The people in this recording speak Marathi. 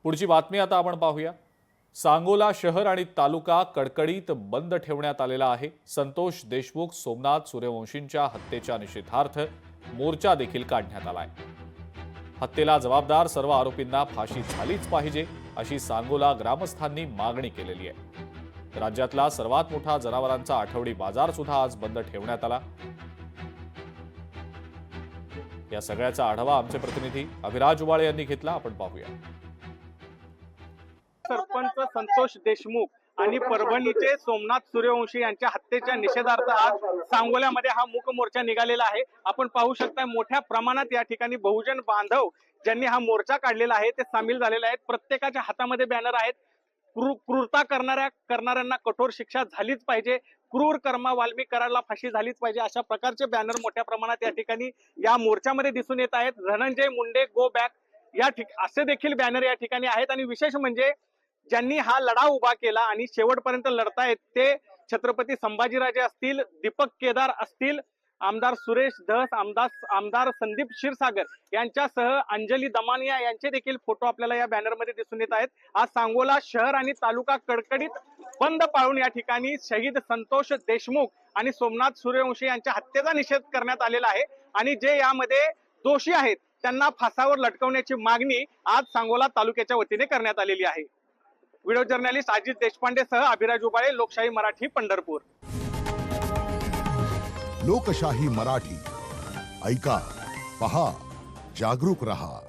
पुढची बातमी आता आपण पाहूया। सांगोला शहर आणि तालुका कडकडीत बंद ठेवण्यात आलेला आहे। संतोष देशमुख सोमनाथ सूर्यवंशींच्या हत्येच्या निषेधार्थ मोर्चा देखील काढण्यात आलाय। हत्येला जबाबदार सर्व आरोपींना फाशी झालीच पाहिजे अशी सांगोला ग्रामस्थांनी मागणी केलेली आहे। राज्यातला सर्वात मोठा जनावरांचा आठवडी बाजार सुद्धा आज बंद ठेवण्यात आला। या सगळ्याचा आढावा आमचे प्रतिनिधी अभिराज उबाळे यांनी घेतला, आपण पाहूया। सरपंच संतोष देशमुख आणि परभणीचे सोमनाथ सूर्यवंशी यांच्या हत्येच्या निषेधार्थ आज सांगोल्यामध्ये हा मूक मोर्चा निघालेला आहे। आपण पाहू शकता मोठ्या प्रमाणात या ठिकाणी बहुजन बांधव ज्यांनी हा मोर्चा काढलेला आहे ते सामील झालेले आहेत। प्रत्येकाच्या हातामध्ये बॅनर आहेत। क्रूरता करणाऱ्यांना कठोर शिक्षा झालीच पाहिजे, क्रूर कर्मा वाल्मी करायला फाशी झालीच पाहिजे, अशा प्रकारचे बॅनर मोठ्या प्रमाणात या ठिकाणी या मोर्चामध्ये दिसून येत आहेत। धनंजय मुंडे गो बॅक असे देखील बॅनर या ठिकाणी आहेत। आणि विशेष म्हणजे ज्यांनी हा लढा उभा केला आणि शेवटपर्यंत लढतायत ते छत्रपती संभाजीराजे असतील, दीपक केदार असतील, आमदार सुरेश धस, आमदार संदीप क्षीरसागर यांच्यासह अंजली दमानिया यांचे देखील फोटो आपल्याला या बॅनरमध्ये दिसून येत आहेत। आज सांगोला शहर आणि तालुका कडकडीत बंद पाळून या ठिकाणी शहीद संतोष देशमुख आणि सोमनाथ सूर्यवंशी यांच्या हत्येचा निषेध करण्यात आलेला आहे आणि जे यामध्ये दोषी आहेत त्यांना फासावर लटकवण्याची मागणी आज सांगोला तालुक्याच्या वतीने करण्यात आलेली आहे। व्हिडिओ जर्नलिस्ट अजित देशपांडे सह अभिराज उबाळे, लोकशाही मराठी, पंढरपूर। लोकशाही मराठी ऐका, पहा, जागरूक रहा।